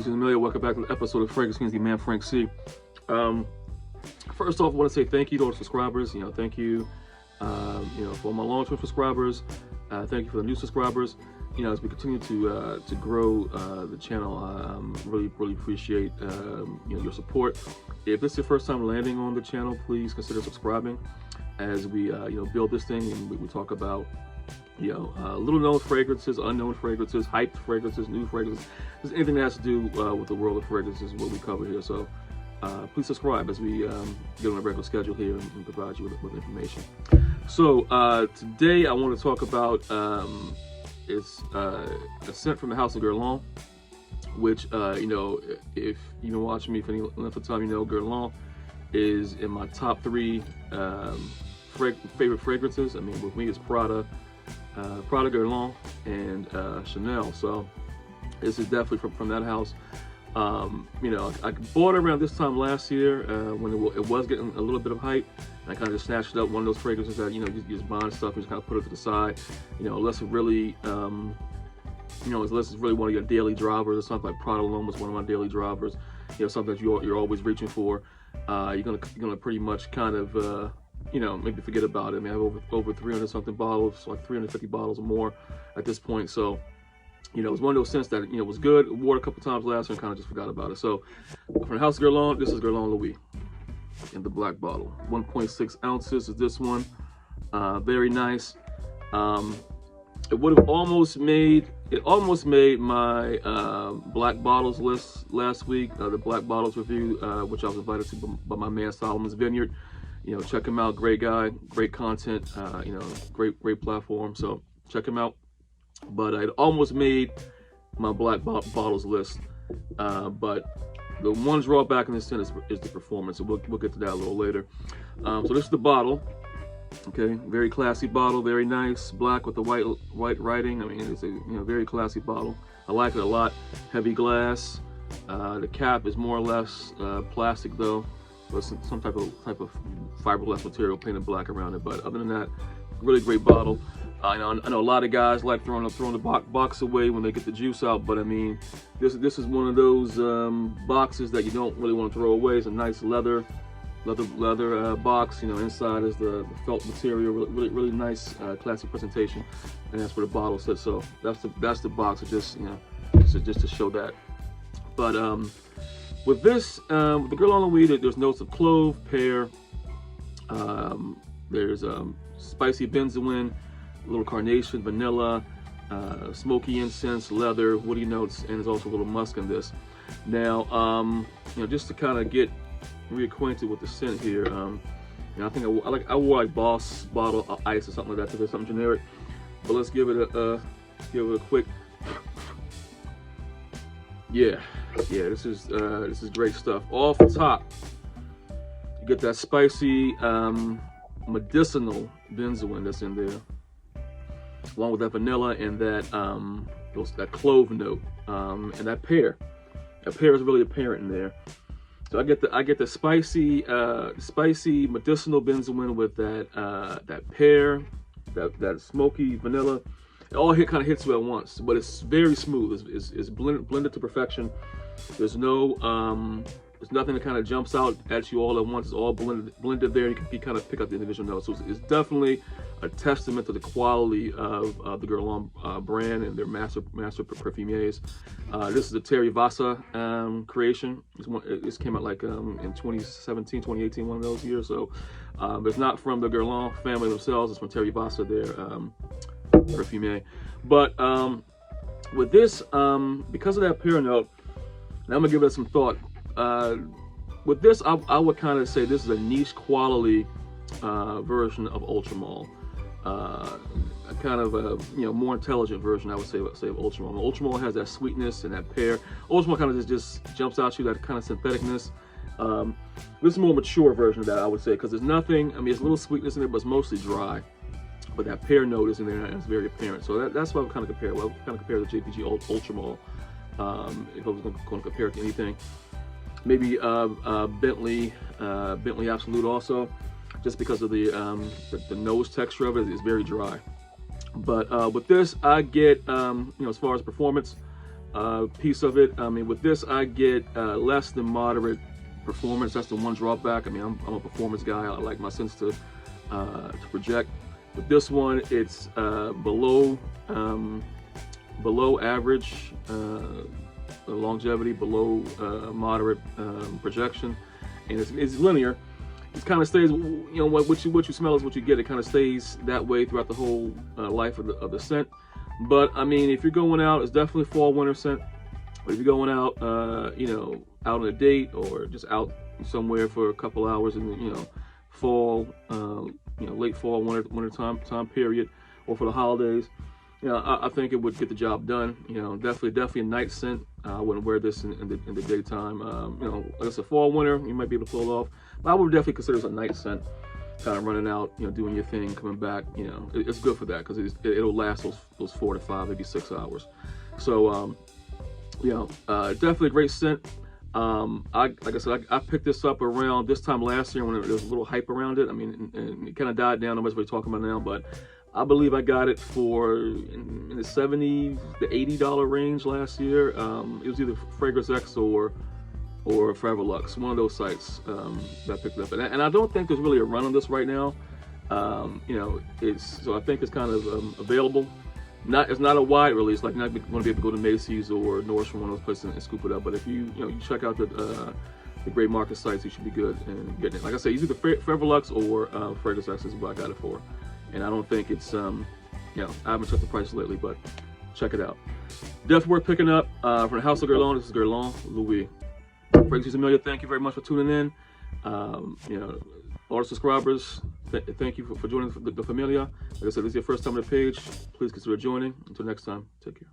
ladies and gentlemen, welcome back to the episode of FragranceFiendz, the man Frank C. First off, I want to say thank you to all the subscribers. Thank you, for my long-term subscribers. Thank you for the new subscribers. As we continue to grow the channel, really appreciate your support. If this is your first time landing on the channel, please consider subscribing as we build this thing and we talk about little known fragrances, unknown fragrances, hyped fragrances, new fragrances. Just anything that has to do with the world of fragrances is what we cover here. So please subscribe as we get on a regular schedule here and provide you with information. So today I want to talk about it's a scent from the house of Guerlain, which if you've been watching me for any length of time, Guerlain is in my top 3 favorite fragrances. I mean, with me it's Prada, Guerlain, and Chanel. So this is definitely from that house. I bought it around this time last year when it was getting a little bit of hype. And I kind of just snatched up one of those fragrances that you just buying stuff and just kind of put it to the side. Unless it really, unless it's really one of your daily drivers or something. Like Prada Alone was one of my daily drivers. Something that you're always reaching for. You're gonna pretty much kind of maybe forget about it. I mean, I have over 300 something bottles, like 350 bottles or more at this point. So, it was one of those scents that, was good. Wore it a couple times last year and kind of just forgot about it. So, from the house of Guerlain, this is Guerlain Lui in the black bottle. 1.6 ounces is this one. Very nice. It would have almost made my black bottles list last week. The black bottles review, which I was invited to by my man Solomon's Vineyard. Check him out. Great guy, great content. Great platform. So check him out. But it almost made my black bottles list. But the one drawback in this scent is the performance. So we'll get to that a little later. So this is the bottle. Okay, very classy bottle, very nice, black with the white writing. I mean, it's a very classy bottle. I like it a lot. Heavy glass. The cap is more or less plastic though, with some type of fiberglass material painted black around it. But other than that, really great bottle. I know a lot of guys like throwing the box away when they get the juice out, but I mean, this is one of those boxes that you don't really want to throw away. It's a nice leather box. Inside is the felt material, really nice, classy presentation, and that's where the bottle sits. So that's the box. Just to show that. But with this, with the Guerlain Lui, there's notes of clove, pear. There's spicy benzoin, a little carnation, vanilla, smoky incense, leather, woody notes, and there's also a little musk in this. Now, just to kind of get reacquainted with the scent here, I think I wore like Boss Bottle Ice or something like that, to something generic. But let's give it a quick. Yeah, this is great stuff. Off the top, you get that spicy medicinal benzoin that's in there, along with that vanilla and that clove note, and that pear. That pear is really apparent in there. So I get the spicy medicinal benzoin with that pear, that smoky vanilla. It all kind of hits you at once, but it's very smooth. It's blended to perfection. There's nothing that kind of jumps out at you all at once. It's all blended there. You can kind of pick up the individual notes. So it's definitely a testament to the quality of the Guerlain brand and their master perfumiers. This is a Terry Vasa creation. This came out like in 2017, 2018, one of those years. So it's not from the Guerlain family themselves. It's from Terry Vasa, their perfumier. But with this, because of that pear note, now I'm gonna give it some thought. With this, I would kind of say this is a niche quality version of Ultramale. A kind of a more intelligent version, I would say of Ultramale. Ultramale has that sweetness and that pear. Ultramale kind of just jumps out to you, that kind of syntheticness. This is a more mature version of that, I would say, because there's nothing. I mean, there's a little sweetness in it, but it's mostly dry. But that pear note is in there and it's very apparent. So that's what I would kind of compare. Well, I would kind of compare the JPG Ultramale. If I was going to compare it to anything, maybe Bentley Absolute also, just because of the nose texture of it is very dry. But with this, I get as far as performance, piece of it. I mean, with this, I get less than moderate performance. That's the one drawback. I mean, I'm a performance guy. I like my scents to project. With this one, it's below average longevity, below moderate projection, and it's linear. It kind of stays, you know, what you smell is what you get. It kind of stays that way throughout the whole life of the scent. But I mean, if you're going out, it's definitely fall winter scent. But if you're going out, you know, out on a date or just out somewhere for a couple hours in the, you know, fall, you know, late fall, winter time period, or for the holidays, you know, I think it would get the job done. You know, definitely a night scent. I wouldn't wear this in the daytime. You know, like I said, fall, winter, you might be able to pull it off. But I would definitely consider this a night scent. Kind of running out, you know, doing your thing, coming back. You know, it's good for that because it'll last those 4 to 5, maybe 6 hours. So, you know, definitely a great scent. Like I said, I picked this up around this time last year when there was a little hype around it. I mean, and it kind of died down. Nobody's really talking about it now, but I believe I got it for in the $70 to $80 range last year. It was either FragranceFiendz or Forever Luxe, one of those sites that I picked it up. And I don't think there's really a run on this right now. You know, so I think it's kind of available. It's not a wide release, like you're not going to be able to go to Macy's or Nordstrom, one of those places, and scoop it up. But if you check out the great market sites, you should be good in getting it. Like I said, either Forever Luxe or FragranceFiendz is what I got it for. And I don't think it's, you know, I haven't checked the price lately, but check it out. Definitely worth picking up. From the House of Guerlain, this is Guerlain Lui. Fragrance Amelia, thank you very much for tuning in. You know, all the subscribers, thank you for joining the familia. Like I said, if this is your first time on the page, please consider joining. Until next time, take care.